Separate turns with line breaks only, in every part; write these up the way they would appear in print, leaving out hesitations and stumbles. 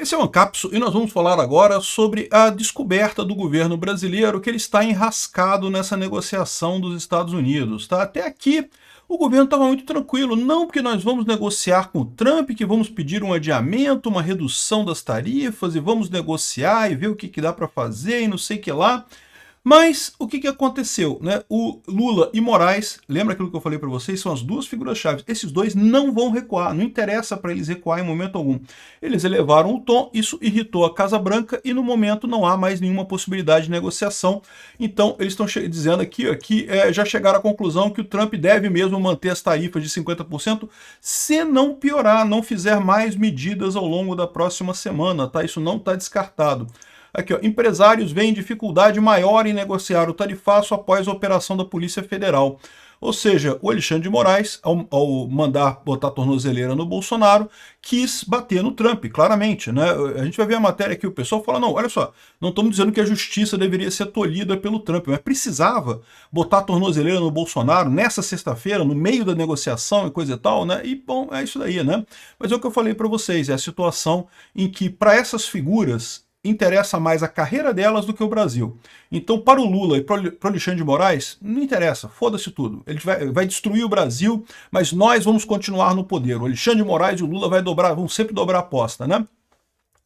Esse é o Ancapso e nós vamos falar agora sobre a descoberta do governo brasileiro que ele está enrascado nessa negociação dos Estados Unidos. Tá? Até aqui o governo estava muito tranquilo, não porque nós vamos negociar com o Trump, que vamos pedir um adiamento, uma redução das tarifas e vamos negociar e ver o que dá para fazer e não sei o que lá. Mas o que aconteceu? Né? O Lula e Moraes, lembra aquilo que eu falei para vocês? São as duas figuras-chave. Esses dois não vão recuar, não interessa para eles recuar em momento algum. Eles elevaram o tom, isso irritou a Casa Branca e no momento não há mais nenhuma possibilidade de negociação. Então eles estão dizendo aqui que já chegaram à conclusão que o Trump deve mesmo manter as tarifas de 50% se não piorar, não fizer mais medidas ao longo da próxima semana. Tá? Isso não está descartado. Aqui, ó, empresários veem dificuldade maior em negociar o tarifaço após a operação da Polícia Federal. Ou seja, o Alexandre de Moraes, ao mandar botar a tornozeleira no Bolsonaro, quis bater no Trump, claramente. Né? A gente vai ver a matéria aqui, o pessoal fala, não, olha só, não estamos dizendo que a justiça deveria ser tolhida pelo Trump, mas precisava botar a tornozeleira no Bolsonaro nessa sexta-feira, no meio da negociação e coisa e tal, né? E, bom, é isso daí, né? Mas é o que eu falei para vocês, é a situação em que, para essas figuras, interessa mais a carreira delas do que o Brasil. Então, para o Lula e para o Alexandre de Moraes, não interessa, foda-se tudo. Ele vai destruir o Brasil, mas nós vamos continuar no poder. O Alexandre de Moraes e o Lula vão sempre dobrar a aposta, né?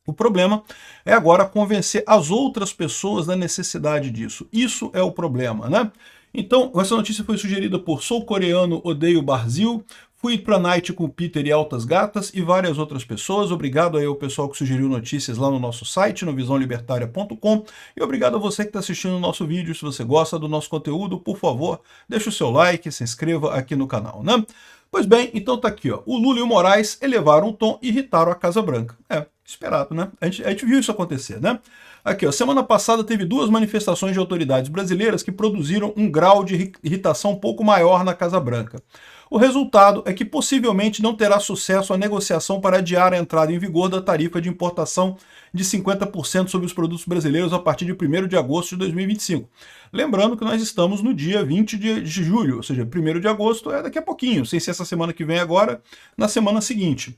O problema é agora convencer as outras pessoas da necessidade disso. Isso é o problema, né? Então, essa notícia foi sugerida por Sou Coreano, Odeio Brasil, Fui pra Night com o Peter e Altas Gatas e várias outras pessoas. Obrigado aí ao pessoal que sugeriu notícias lá no nosso site, no visãolibertaria.com. E obrigado a você que está assistindo o nosso vídeo. Se você gosta do nosso conteúdo, por favor, deixe o seu like, se inscreva aqui no canal, né? Pois bem, então tá aqui, ó. O Lula e o Moraes elevaram o tom e irritaram a Casa Branca. É, esperado, né? A gente viu isso acontecer, né? Aqui, ó, semana passada teve duas manifestações de autoridades brasileiras que produziram um grau de irritação um pouco maior na Casa Branca. O resultado é que possivelmente não terá sucesso a negociação para adiar a entrada em vigor da tarifa de importação de 50% sobre os produtos brasileiros a partir de 1º de agosto de 2025. Lembrando que nós estamos no dia 20 de julho, ou seja, 1º de agosto é daqui a pouquinho, sem ser essa semana que vem agora, na semana seguinte.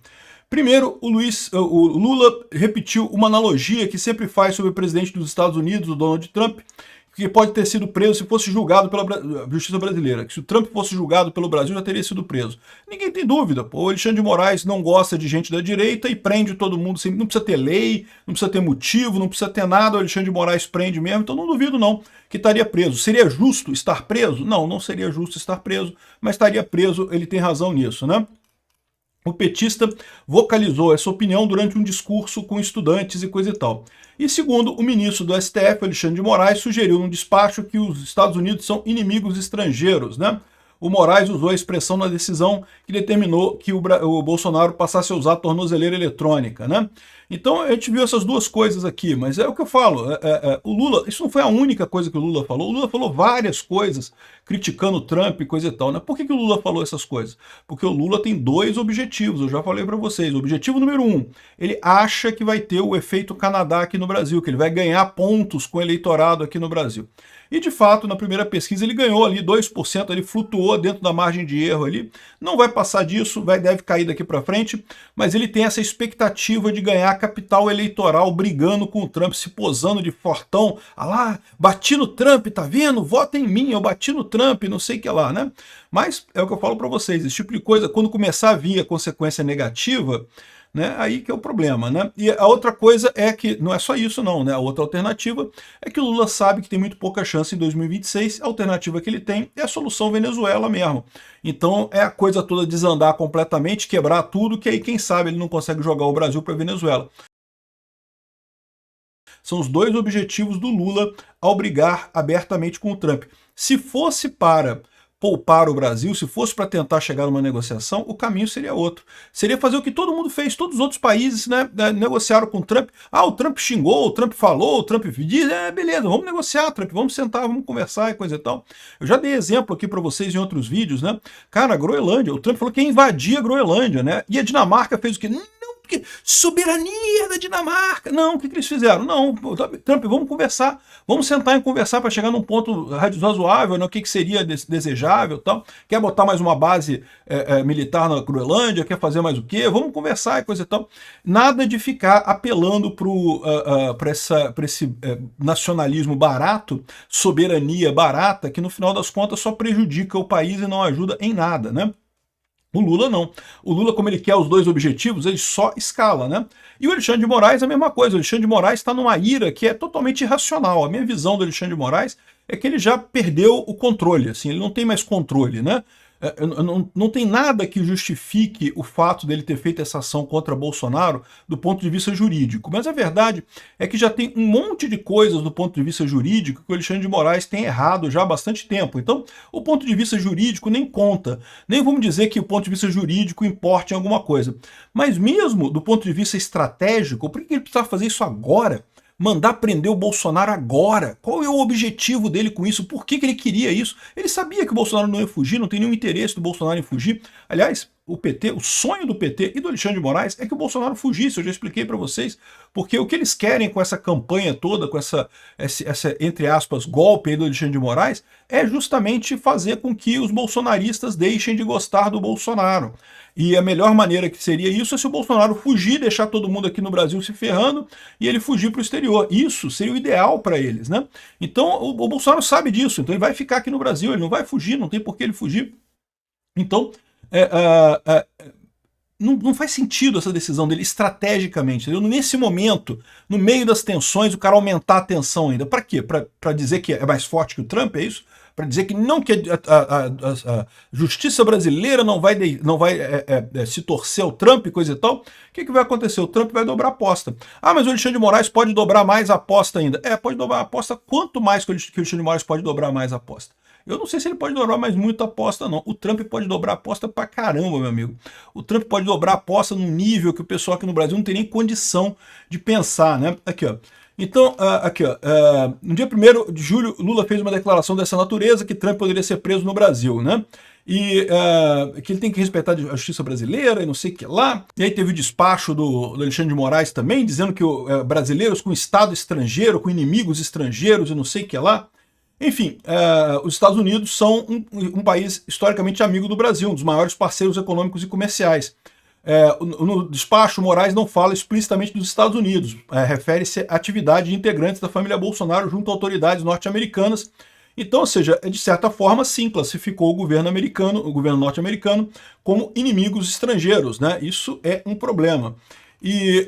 Primeiro, o Lula repetiu uma analogia que sempre faz sobre o presidente dos Estados Unidos, o Donald Trump, que pode ter sido preso se fosse julgado pela justiça brasileira. Que se o Trump fosse julgado pelo Brasil, já teria sido preso. Ninguém tem dúvida. Pô, o Alexandre de Moraes não gosta de gente da direita e prende todo mundo. Não precisa ter lei, não precisa ter motivo, não precisa ter nada. O Alexandre de Moraes prende mesmo, então não duvido não que estaria preso. Seria justo estar preso? Não, não seria justo estar preso, mas estaria preso, ele tem razão nisso, né? O petista vocalizou essa opinião durante um discurso com estudantes e coisa e tal. E segundo, o ministro do STF, Alexandre de Moraes, sugeriu num despacho que os Estados Unidos são inimigos estrangeiros, né? O Moraes usou a expressão na decisão que determinou que o Bolsonaro passasse a usar a tornozeleira eletrônica, né? Então a gente viu essas duas coisas aqui, mas é o que eu falo, o Lula, isso não foi a única coisa que o Lula falou várias coisas criticando o Trump e coisa e tal, né? Por que o Lula falou essas coisas? Porque o Lula tem dois objetivos, eu já falei para vocês. O objetivo número 1, ele acha que vai ter o efeito Canadá aqui no Brasil, que ele vai ganhar pontos com o eleitorado aqui no Brasil. E de fato, na primeira pesquisa ele ganhou ali 2%, ele flutuou dentro da margem de erro ali, não vai passar disso, deve cair daqui para frente, mas ele tem essa expectativa de ganhar capital eleitoral brigando com o Trump, se posando de fortão, ah lá, bati no Trump, tá vendo? Vota em mim, eu bati no Trump, não sei o que lá, né? Mas é o que eu falo para vocês, esse tipo de coisa, quando começar a vir a consequência negativa, né, aí que é o problema, né? E a outra coisa é que, não é só isso não, né? A outra alternativa é que o Lula sabe que tem muito pouca chance em 2026, a alternativa que ele tem é a solução Venezuela mesmo. Então é a coisa toda desandar completamente, quebrar tudo, que aí quem sabe ele não consegue jogar o Brasil para Venezuela. São os dois objetivos do Lula ao brigar abertamente com o Trump. Se fosse para poupar o Brasil, se fosse para tentar chegar numa negociação, o caminho seria outro. Seria fazer o que todo mundo fez, todos os outros países, né, negociaram com o Trump. Ah, o Trump xingou, o Trump falou, o Trump disse, beleza, vamos negociar, Trump, vamos sentar, vamos conversar e coisa e tal. Eu já dei exemplo aqui para vocês em outros vídeos, né? Cara, a Groenlândia, o Trump falou que ia invadir a Groenlândia, né? E a Dinamarca fez o quê? Não porque soberania da Dinamarca. Não, o que eles fizeram? Não, Trump, vamos conversar, vamos sentar e conversar para chegar num ponto razoável, né, o que seria desejável, tal. Quer botar mais uma base militar na Groenlândia, quer fazer mais o quê? Vamos conversar e coisa e tal. Nada de ficar apelando para esse nacionalismo barato, soberania barata, que no final das contas só prejudica o país e não ajuda em nada, né? O Lula não. O Lula, como ele quer os dois objetivos, ele só escala, né? E o Alexandre de Moraes é a mesma coisa. O Alexandre de Moraes está numa ira que é totalmente irracional. A minha visão do Alexandre de Moraes é que ele já perdeu o controle, assim, ele não tem mais controle, né? Não tem nada que justifique o fato dele ter feito essa ação contra Bolsonaro do ponto de vista jurídico. Mas a verdade é que já tem um monte de coisas do ponto de vista jurídico que o Alexandre de Moraes tem errado já há bastante tempo. Então, o ponto de vista jurídico nem conta. Nem vamos dizer que o ponto de vista jurídico importe em alguma coisa. Mas mesmo do ponto de vista estratégico, por que ele precisa fazer isso agora? Mandar prender o Bolsonaro agora? Qual é o objetivo dele com isso? Por que ele queria isso? Ele sabia que o Bolsonaro não ia fugir, não tem nenhum interesse do Bolsonaro em fugir. Aliás, o PT, o sonho do PT e do Alexandre de Moraes é que o Bolsonaro fugisse, eu já expliquei para vocês, porque o que eles querem com essa campanha toda, com essa entre aspas, golpe aí do Alexandre de Moraes, é justamente fazer com que os bolsonaristas deixem de gostar do Bolsonaro. E a melhor maneira que seria isso é se o Bolsonaro fugir, deixar todo mundo aqui no Brasil se ferrando e ele fugir para o exterior. Isso seria o ideal para eles, né? Então o Bolsonaro sabe disso, então ele vai ficar aqui no Brasil, ele não vai fugir, não tem por que ele fugir. Então, não faz sentido essa decisão dele estrategicamente, entendeu? Nesse momento, no meio das tensões, o cara aumentar a tensão ainda. Para quê? Para dizer que é mais forte que o Trump, é isso? Para dizer que não, que a justiça brasileira não vai se torcer ao Trump e coisa e tal. O que vai acontecer? O Trump vai dobrar a aposta. Ah, mas o Alexandre de Moraes pode dobrar mais a aposta ainda. Pode dobrar a aposta. Quanto mais que o Alexandre de Moraes pode dobrar mais a aposta? Eu não sei se ele pode dobrar mais muito a aposta, não. O Trump pode dobrar a aposta pra caramba, meu amigo. O Trump pode dobrar a aposta num nível que o pessoal aqui no Brasil não tem nem condição de pensar, né? Aqui, ó. Então, no dia 1º de julho, Lula fez uma declaração dessa natureza, que Trump poderia ser preso no Brasil, né? E que ele tem que respeitar a justiça brasileira e não sei o que lá. E aí teve o despacho do Alexandre de Moraes também, dizendo que brasileiros com Estado estrangeiro, com inimigos estrangeiros e não sei o que lá. Enfim, os Estados Unidos são um país historicamente amigo do Brasil, um dos maiores parceiros econômicos e comerciais. No despacho, Moraes não fala explicitamente dos Estados Unidos, refere-se à atividade de integrantes da família Bolsonaro junto a autoridades norte-americanas. Então, ou seja, de certa forma, sim, classificou o governo norte-americano, como inimigos estrangeiros, né? Isso é um problema. E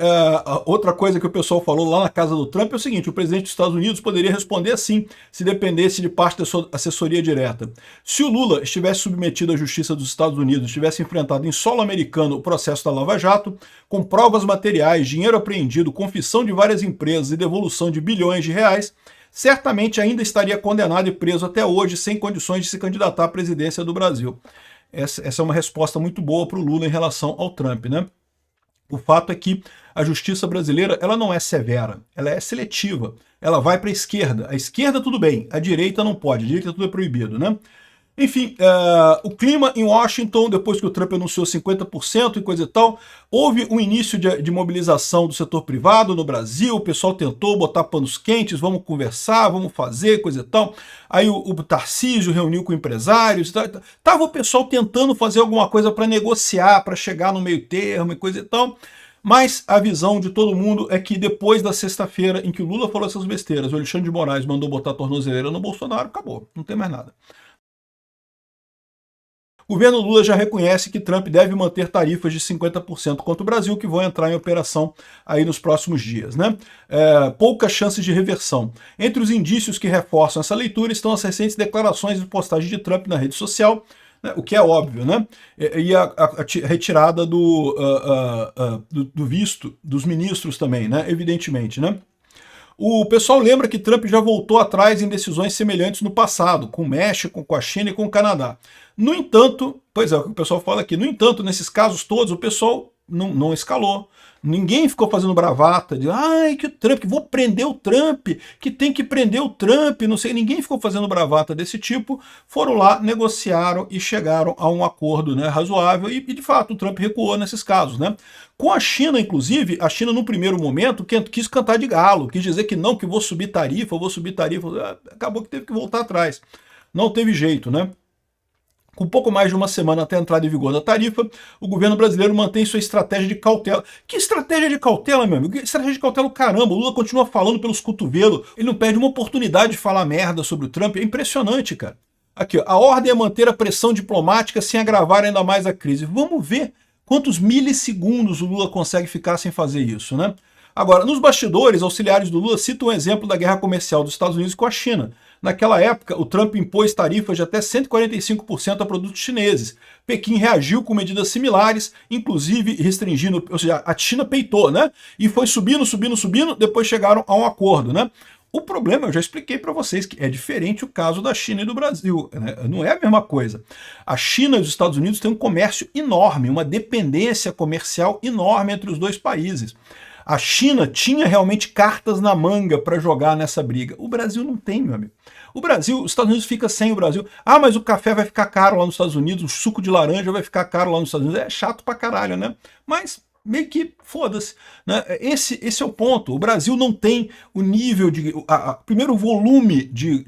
outra coisa que o pessoal falou lá na casa do Trump é o seguinte: o presidente dos Estados Unidos poderia responder assim, se dependesse de parte da sua assessoria direta. Se o Lula estivesse submetido à justiça dos Estados Unidos, estivesse enfrentado em solo americano o processo da Lava Jato, com provas materiais, dinheiro apreendido, confissão de várias empresas e devolução de bilhões de reais, certamente ainda estaria condenado e preso até hoje, sem condições de se candidatar à presidência do Brasil. Essa é uma resposta muito boa para o Lula em relação ao Trump, né? O fato é que a justiça brasileira ela não é severa, ela é seletiva. Ela vai para a esquerda. A esquerda tudo bem, a direita não pode, a direita tudo é proibido, né? Enfim, o clima em Washington, depois que o Trump anunciou 50% e coisa e tal, houve um início de mobilização do setor privado no Brasil, o pessoal tentou botar panos quentes, vamos conversar, vamos fazer, coisa e tal. Aí o Tarcísio reuniu com empresários, tava o pessoal tentando fazer alguma coisa para negociar, para chegar no meio termo e coisa e tal. Mas a visão de todo mundo é que depois da sexta-feira em que o Lula falou essas besteiras, o Alexandre de Moraes mandou botar a tornozeleira no Bolsonaro, acabou, não tem mais nada. O governo Lula já reconhece que Trump deve manter tarifas de 50% contra o Brasil, que vão entrar em operação aí nos próximos dias, né? Poucas chances de reversão. Entre os indícios que reforçam essa leitura estão as recentes declarações e postagens de Trump na rede social, né, o que é óbvio, né? E a retirada do visto dos ministros também, né? Evidentemente, né? O pessoal lembra que Trump já voltou atrás em decisões semelhantes no passado, com o México, com a China e com o Canadá. No entanto, pois é, o que o pessoal fala aqui, no entanto, nesses casos todos, o pessoal não escalou. Ninguém ficou fazendo bravata de ai, que o Trump, que vou prender o Trump, que tem que prender o Trump, não sei. Ninguém ficou fazendo bravata desse tipo. Foram lá, negociaram e chegaram a um acordo, né, razoável. E de fato o Trump recuou nesses casos, né? Com a China, inclusive, a China no primeiro momento quis cantar de galo, quis dizer que não, que vou subir tarifa, vou subir tarifa. Acabou que teve que voltar atrás. Não teve jeito, né? Com pouco mais de uma semana até a entrada em vigor da tarifa, o governo brasileiro mantém sua estratégia de cautela. Que estratégia de cautela, meu amigo? Que estratégia de cautela, caramba. O Lula continua falando pelos cotovelos. Ele não perde uma oportunidade de falar merda sobre o Trump. É impressionante, cara. Aqui, ó, a ordem é manter a pressão diplomática sem agravar ainda mais a crise. Vamos ver quantos milissegundos o Lula consegue ficar sem fazer isso, né? Agora, nos bastidores, auxiliares do Lula citam um exemplo da guerra comercial dos Estados Unidos com a China. Naquela época, o Trump impôs tarifas de até 145% a produtos chineses. Pequim reagiu com medidas similares, inclusive restringindo, ou seja, a China peitou, né? E foi subindo, depois chegaram a um acordo, né? O problema, eu já expliquei para vocês, que é diferente o caso da China e do Brasil, né? Não é a mesma coisa. A China e os Estados Unidos têm um comércio enorme, uma dependência comercial enorme entre os dois países. A China tinha realmente cartas na manga para jogar nessa briga. O Brasil não tem, meu amigo. O Brasil, os Estados Unidos fica sem o Brasil. Ah, mas o café vai ficar caro lá nos Estados Unidos, o suco de laranja vai ficar caro lá nos Estados Unidos. É chato pra caralho, né? Mas meio que foda-se, né? Esse é o ponto. O Brasil não tem o nível de... primeiro, o volume de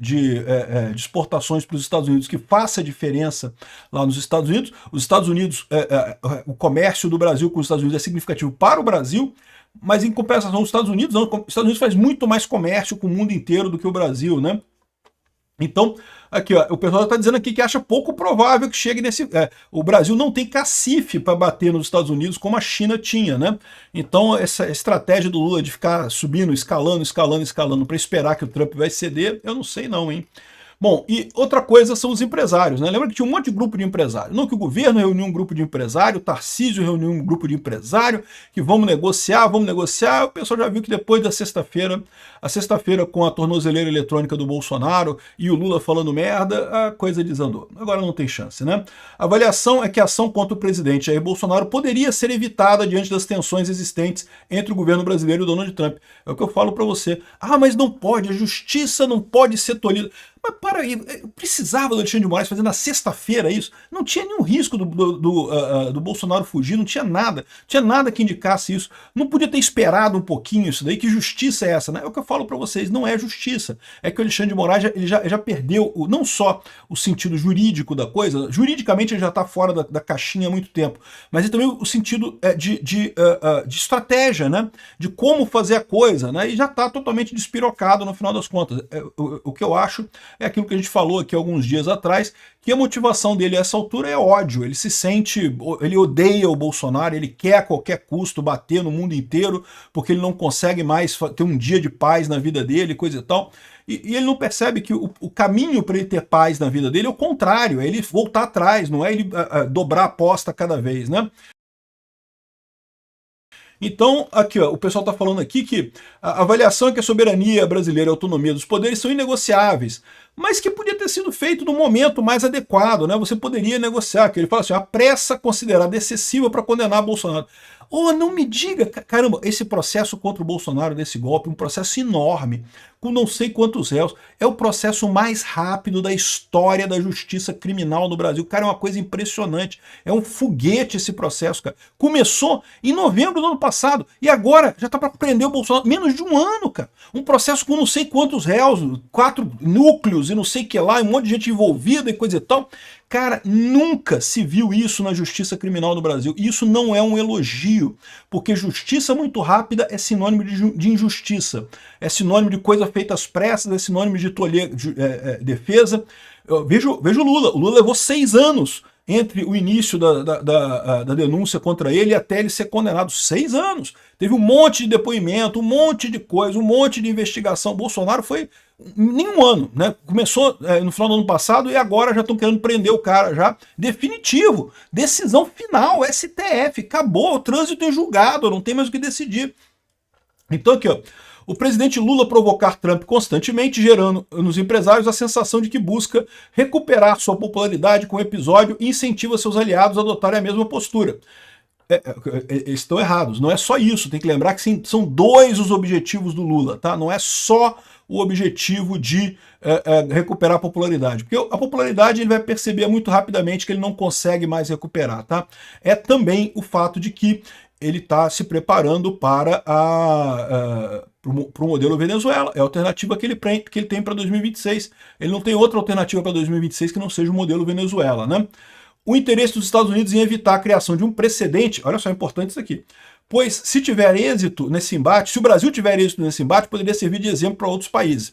exportações para os Estados Unidos que faça diferença lá nos Estados Unidos. Os Estados Unidos, o comércio do Brasil com os Estados Unidos é significativo para o Brasil, mas em compensação, os Estados Unidos não. Os Estados Unidos faz muito mais comércio com o mundo inteiro do que o Brasil, né? Então, aqui, ó, o pessoal está dizendo aqui que acha pouco provável que chegue nesse... o Brasil não tem cacife para bater nos Estados Unidos como a China tinha, né? Então, essa estratégia do Lula de ficar subindo, escalando para esperar que o Trump vai ceder, eu não sei não, hein? Bom, e outra coisa são os empresários, né? Lembra que tinha um monte de grupo de empresário. Não que o governo reuniu um grupo de empresário, o Tarcísio reuniu um grupo de empresário, que vamos negociar. O pessoal já viu que depois da sexta-feira, a sexta-feira com a tornozeleira eletrônica do Bolsonaro e o Lula falando merda, a coisa desandou. Agora não tem chance, né? A avaliação é que a ação contra o presidente Jair Bolsonaro poderia ser evitada diante das tensões existentes entre o governo brasileiro e o Donald Trump. É o que eu falo para você. Ah, mas não pode, a justiça não pode ser tolhida. Mas para aí, precisava do Alexandre de Moraes fazer na sexta-feira isso? Não tinha nenhum risco do Bolsonaro fugir, não tinha nada que indicasse isso. Não podia ter esperado um pouquinho isso daí? Que justiça é essa, né? É o que eu falo para vocês, não é justiça. É que o Alexandre de Moraes ele já perdeu não só o sentido jurídico da coisa, juridicamente ele já está fora da caixinha há muito tempo, mas também o sentido de estratégia, né? De como fazer a coisa, né? E já está totalmente despirocado no final das contas. O que eu acho é aquilo que a gente falou aqui alguns dias atrás, que a motivação dele a essa altura é ódio. Ele se sente, ele odeia o Bolsonaro, ele quer a qualquer custo bater no mundo inteiro, porque ele não consegue mais ter um dia de paz na vida dele, coisa e tal. E ele não percebe que o caminho para ele ter paz na vida dele é o contrário, é ele voltar atrás, não é ele dobrar a aposta cada vez, né? Então, aqui, ó, o pessoal está falando aqui que a avaliação é que a soberania brasileira e a autonomia dos poderes são inegociáveis, mas que podia ter sido feito no momento mais adequado, né? Você poderia negociar, que ele fala assim, a pressa considerada excessiva para condenar Bolsonaro. Oh, não me diga, caramba, esse processo contra o Bolsonaro desse golpe, um processo enorme, com não sei quantos réus, é o processo mais rápido da história da justiça criminal no Brasil. Cara, é uma coisa impressionante, é um foguete esse processo, cara. Começou em novembro do ano passado, e agora já tá para prender o Bolsonaro, menos de um ano, cara. Um processo com não sei quantos réus, 4 núcleos e não sei o que lá, um monte de gente envolvida e coisa e tal. Cara, nunca se viu isso na justiça criminal no Brasil. E isso não é um elogio, porque justiça muito rápida é sinônimo de injustiça, é sinônimo de coisa feita às pressas, é sinônimo de defesa. Veja o Lula. O Lula levou 6 anos entre o início da denúncia contra ele até ele ser condenado. 6 anos. Teve um monte de depoimento, um monte de coisa, um monte de investigação. O Bolsonaro foi nenhum ano, né? Começou no final do ano passado e agora já estão querendo prender o cara já. Definitivo. Decisão final, STF. Acabou, o trânsito em julgado, não tem mais o que decidir. Então aqui, ó. O presidente Lula provocar Trump constantemente, gerando nos empresários a sensação de que busca recuperar sua popularidade com o episódio e incentiva seus aliados a adotarem a mesma postura. Eles estão errados. Não é só isso. Tem que lembrar que são dois os objetivos do Lula, tá? Não é só o objetivo de recuperar a popularidade. Porque a popularidade ele vai perceber muito rapidamente que ele não consegue mais recuperar, tá? É também o fato de que ele está se preparando para o modelo Venezuela. É a alternativa que ele tem para 2026. Ele não tem outra alternativa para 2026 que não seja o modelo Venezuela, né? O interesse dos Estados Unidos em evitar a criação de um precedente, olha só, é importante isso aqui, pois se tiver êxito nesse embate, se o Brasil tiver êxito nesse embate, poderia servir de exemplo para outros países.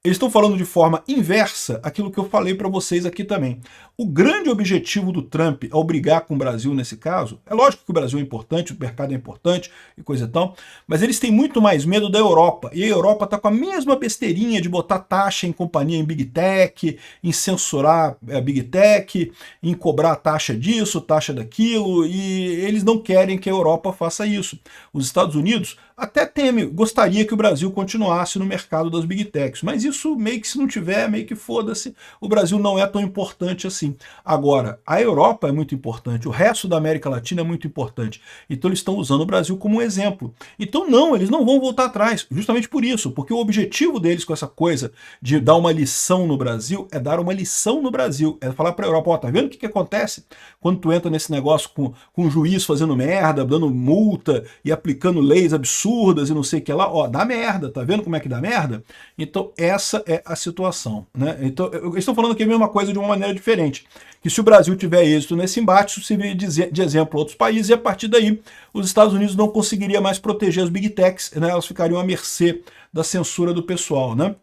Eles estão falando de forma inversa aquilo que eu falei para vocês aqui também. O grande objetivo do Trump ao brigar com o Brasil nesse caso, é lógico que o Brasil é importante, o mercado é importante e coisa e tal, mas eles têm muito mais medo da Europa. E a Europa está com a mesma besteirinha de botar taxa em companhia em Big Tech, em censurar a Big Tech, em cobrar taxa disso, taxa daquilo, e eles não querem que a Europa faça isso. Os Estados Unidos até gostaria que o Brasil continuasse no mercado das Big Techs, mas isso meio que se não tiver, meio que foda-se, o Brasil não é tão importante assim. Agora, a Europa é muito importante, o resto da América Latina é muito importante, então eles estão usando o Brasil como um exemplo. Então não, eles não vão voltar atrás, justamente por isso, porque o objetivo deles com essa coisa de dar uma lição no Brasil é dar uma lição no Brasil, é falar para a Europa, ó, tá vendo o que acontece quando tu entra nesse negócio com um juiz fazendo merda, dando multa e aplicando leis absurdas, e não sei o que lá, ó, dá merda, tá vendo como é que dá merda? Então essa é a situação, né? Então eles estão falando aqui a mesma coisa de uma maneira diferente, que se o Brasil tiver êxito nesse embate, isso serviria de exemplo a outros países, e a partir daí os Estados Unidos não conseguiriam mais proteger as Big Techs, né? Elas ficariam à mercê da censura do pessoal, né?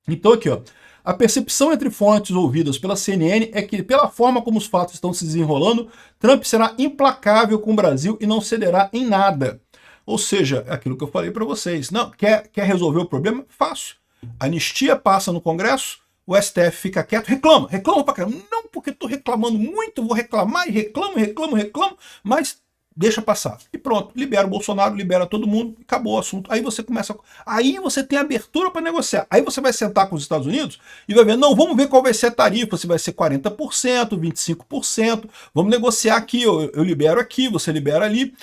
Então aqui, ó, a percepção entre fontes ouvidas pela CNN é que, pela forma como os fatos estão se desenrolando, Trump será implacável com o Brasil e não cederá em nada. Ou seja, é aquilo que eu falei para vocês. Não, quer resolver o problema? Fácil. A anistia passa no Congresso, o STF fica quieto, reclama pra caramba. Não, porque estou reclamando muito, vou reclamar e reclamo, mas deixa passar. E pronto, libera o Bolsonaro, libera todo mundo, acabou o assunto. Aí você começa, aí você tem abertura para negociar. Aí você vai sentar com os Estados Unidos e vai ver, não, vamos ver qual vai ser a tarifa, se vai ser 40%, 25%, vamos negociar aqui, eu libero aqui, você libera ali.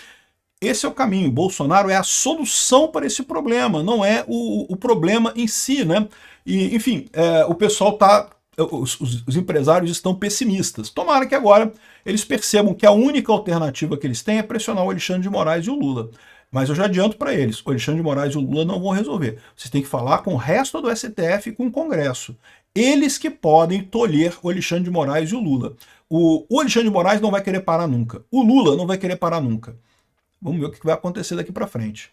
Esse é o caminho. Bolsonaro é a solução para esse problema, não é o problema em si, né? E, enfim, o pessoal tá... Os empresários estão pessimistas. Tomara que agora eles percebam que a única alternativa que eles têm é pressionar o Alexandre de Moraes e o Lula. Mas eu já adianto para eles, o Alexandre de Moraes e o Lula não vão resolver. Vocês têm que falar com o resto do STF e com o Congresso. Eles que podem tolher o Alexandre de Moraes e o Lula. O Alexandre de Moraes não vai querer parar nunca. O Lula não vai querer parar nunca. Vamos ver o que vai acontecer daqui para frente.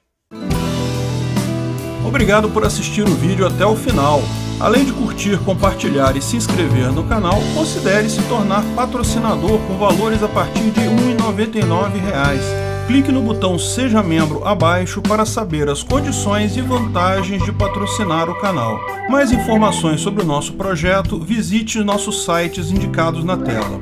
Obrigado por assistir o vídeo até o final. Além de curtir, compartilhar e se inscrever no canal, considere se tornar patrocinador com valores a partir de R$ 1,99. Clique no botão Seja Membro abaixo para saber as condições e vantagens de patrocinar o canal. Mais informações sobre o nosso projeto, visite nossos sites indicados na tela.